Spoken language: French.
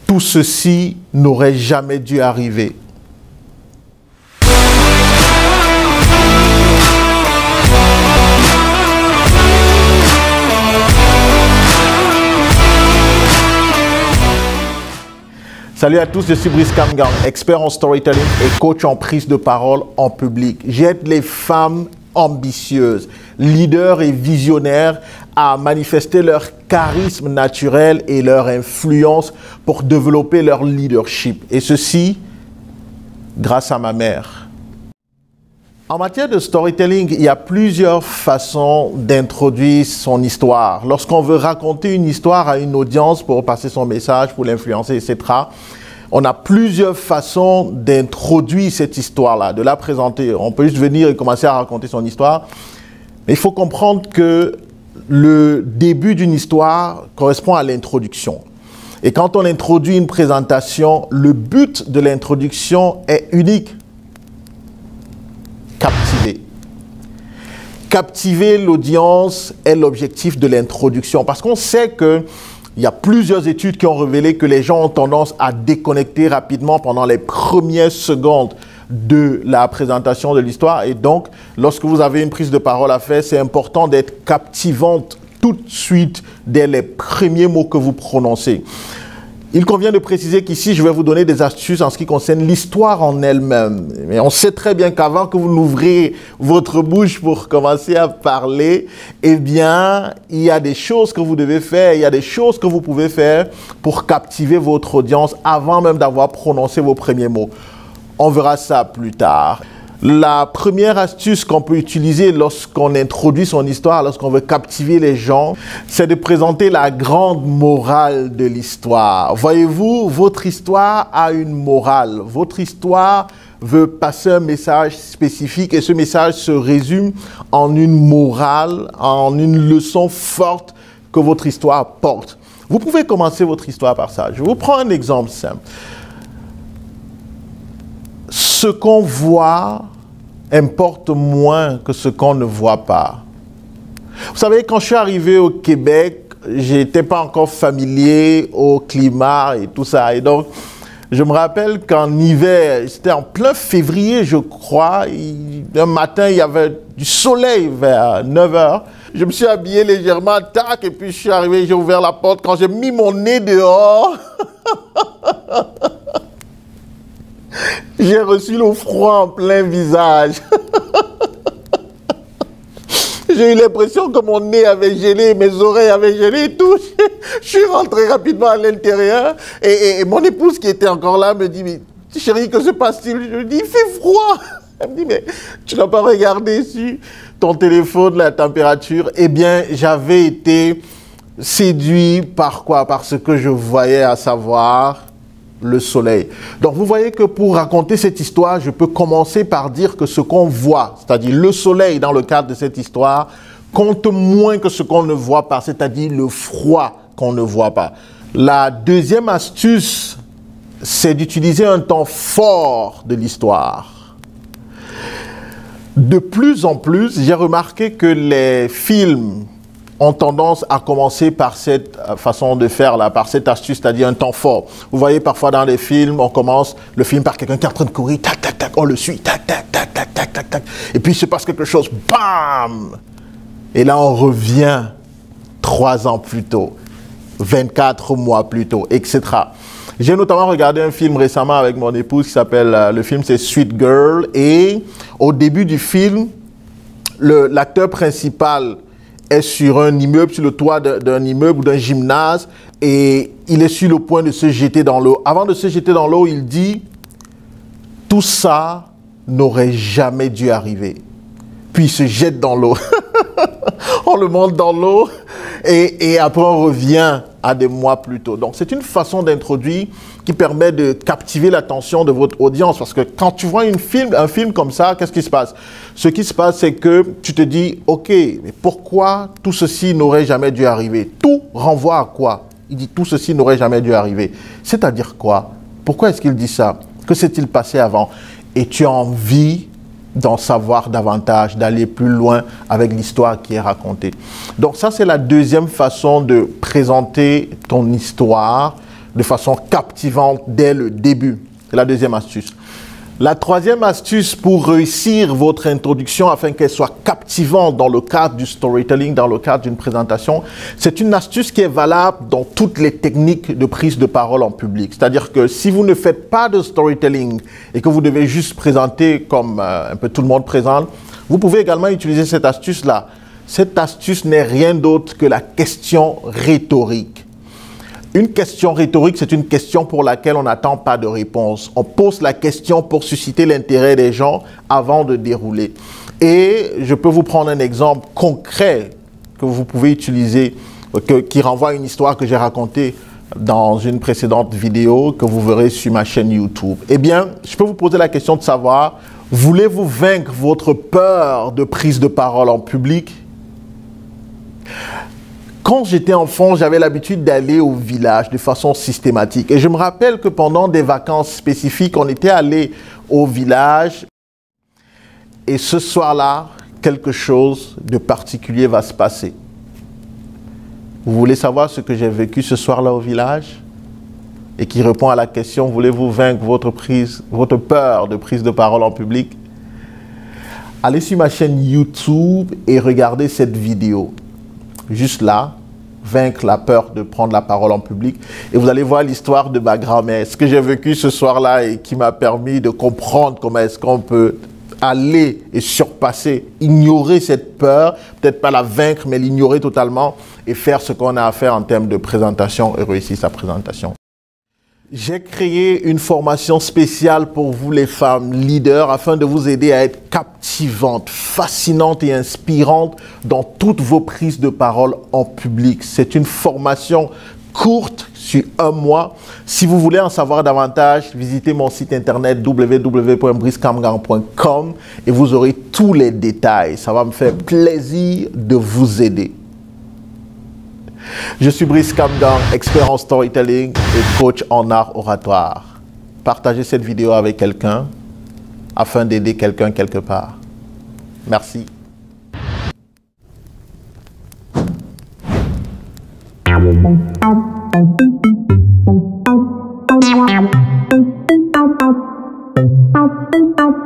tout ceci n'aurait jamais dû arriver. Salut à tous, je suis Brice Kamgang, expert en storytelling et coach en prise de parole en public. J'aide les femmes ambitieuses, leaders et visionnaires à manifester leur charisme naturel et leur influence pour développer leur leadership. Et ceci, grâce à ma mère. En matière de storytelling, il y a plusieurs façons d'introduire son histoire. Lorsqu'on veut raconter une histoire à une audience pour passer son message, pour l'influencer, etc., on a plusieurs façons d'introduire cette histoire-là, de la présenter. On peut juste venir et commencer à raconter son histoire. Mais il faut comprendre que le début d'une histoire correspond à l'introduction. Et quand on introduit une présentation, le but de l'introduction est unique. Captiver. Captiver l'audience est l'objectif de l'introduction parce qu'on sait qu'il y a plusieurs études qui ont révélé que les gens ont tendance à déconnecter rapidement pendant les premières secondes de la présentation de l'histoire. Et donc, lorsque vous avez une prise de parole à faire, c'est important d'être captivante tout de suite dès les premiers mots que vous prononcez. Il convient de préciser qu'ici, je vais vous donner des astuces en ce qui concerne l'histoire en elle-même. Mais on sait très bien qu'avant que vous n'ouvriez votre bouche pour commencer à parler, eh bien, il y a des choses que vous devez faire, il y a des choses que vous pouvez faire pour captiver votre audience avant même d'avoir prononcé vos premiers mots. On verra ça plus tard. La première astuce qu'on peut utiliser lorsqu'on introduit son histoire, lorsqu'on veut captiver les gens, c'est de présenter la grande morale de l'histoire. Voyez-vous, votre histoire a une morale. Votre histoire veut passer un message spécifique et ce message se résume en une morale, en une leçon forte que votre histoire porte. Vous pouvez commencer votre histoire par ça. Je vous prends un exemple simple. Ce qu'on voit importe moins que ce qu'on ne voit pas. Vous savez, quand je suis arrivé au Québec, je n'étais pas encore familier au climat et tout ça. Et donc, je me rappelle qu'en hiver, c'était en plein février, je crois, un matin, il y avait du soleil vers 9 h. Je me suis habillé légèrement, tac, et puis je suis arrivé, j'ai ouvert la porte. Quand j'ai mis mon nez dehors, j'ai reçu le froid en plein visage. J'ai eu l'impression que mon nez avait gelé, mes oreilles avaient gelé et tout. Je suis rentré rapidement à l'intérieur et mon épouse qui était encore là me dit « Mais chérie, que se passe-t-il » Je lui dis « Il fait froid !» Elle me dit « Mais tu n'as pas regardé sur ton téléphone la température ?» Eh bien, j'avais été séduit par quoi? Par ce que je voyais, à savoir le soleil. Donc, vous voyez que pour raconter cette histoire, je peux commencer par dire que ce qu'on voit, c'est-à-dire le soleil dans le cadre de cette histoire, compte moins que ce qu'on ne voit pas, c'est-à-dire le froid qu'on ne voit pas. La deuxième astuce, c'est d'utiliser un temps fort de l'histoire. De plus en plus, j'ai remarqué que les films ont tendance à commencer par cette façon de faire, là, par cette astuce, c'est-à-dire un temps fort. Vous voyez, parfois dans les films, on commence le film par quelqu'un qui est en train de courir, tac, tac, tac, on le suit, tac, tac, tac, tac, tac, tac, tac, et puis il se passe quelque chose, bam! Et là, on revient 3 ans plus tôt, 24 mois plus tôt, etc. J'ai notamment regardé un film récemment avec mon épouse qui s'appelle, le film c'est Sweet Girl, et au début du film, l'acteur principal est sur un immeuble, sur le toit d'un immeuble ou d'un gymnase et il est sur le point de se jeter dans l'eau. Avant de se jeter dans l'eau, il dit « Tout ça n'aurait jamais dû arriver. » Puis il se jette dans l'eau. On le monte dans l'eau et après on revient à des mois plus tôt. Donc c'est une façon d'introduire qui permet de captiver l'attention de votre audience parce que quand tu vois un film comme ça, qu'est-ce qui se passe? Ce qui se passe, c'est que tu te dis, ok, mais pourquoi tout ceci n'aurait jamais dû arriver? Tout renvoie à quoi? Il dit tout ceci n'aurait jamais dû arriver. C'est-à-dire quoi? Pourquoi est-ce qu'il dit ça? Que s'est-il passé avant? Et tu as envie d'en savoir davantage, d'aller plus loin avec l'histoire qui est racontée. Donc ça, c'est la deuxième façon de présenter ton histoire de façon captivante dès le début. C'est la deuxième astuce. La troisième astuce pour réussir votre introduction afin qu'elle soit captivante dans le cadre du storytelling, dans le cadre d'une présentation, c'est une astuce qui est valable dans toutes les techniques de prise de parole en public. C'est-à-dire que si vous ne faites pas de storytelling et que vous devez juste présenter comme un peu tout le monde présente, vous pouvez également utiliser cette astuce-là. Cette astuce n'est rien d'autre que la question rhétorique. Une question rhétorique, c'est une question pour laquelle on n'attend pas de réponse. On pose la question pour susciter l'intérêt des gens avant de dérouler. Et je peux vous prendre un exemple concret que vous pouvez utiliser, qui renvoie à une histoire que j'ai racontée dans une précédente vidéo que vous verrez sur ma chaîne YouTube. Eh bien, je peux vous poser la question de savoir, voulez-vous vaincre votre peur de prise de parole en public? Quand j'étais enfant, j'avais l'habitude d'aller au village de façon systématique. Et je me rappelle que pendant des vacances spécifiques, on était allé au village. Et ce soir-là, quelque chose de particulier va se passer. Vous voulez savoir ce que j'ai vécu ce soir-là au village? Et qui répond à la question, voulez-vous vaincre votre peur de prise de parole en public? Allez sur ma chaîne YouTube et regardez cette vidéo. Juste là, vaincre la peur de prendre la parole en public. Et vous allez voir l'histoire de ma grand-mère. Ce que j'ai vécu ce soir-là et qui m'a permis de comprendre comment est-ce qu'on peut aller et surpasser, ignorer cette peur, peut-être pas la vaincre, mais l'ignorer totalement et faire ce qu'on a à faire en termes de présentation et réussir sa présentation. J'ai créé une formation spéciale pour vous les femmes leaders afin de vous aider à être captivantes, fascinantes et inspirantes dans toutes vos prises de parole en public. C'est une formation courte sur 1 mois. Si vous voulez en savoir davantage, visitez mon site internet www.bricekamgang.com et vous aurez tous les détails. Ça va me faire plaisir de vous aider. Je suis Brice Kamgang, expert en storytelling et coach en art oratoire. Partagez cette vidéo avec quelqu'un afin d'aider quelqu'un quelque part. Merci. Thank you.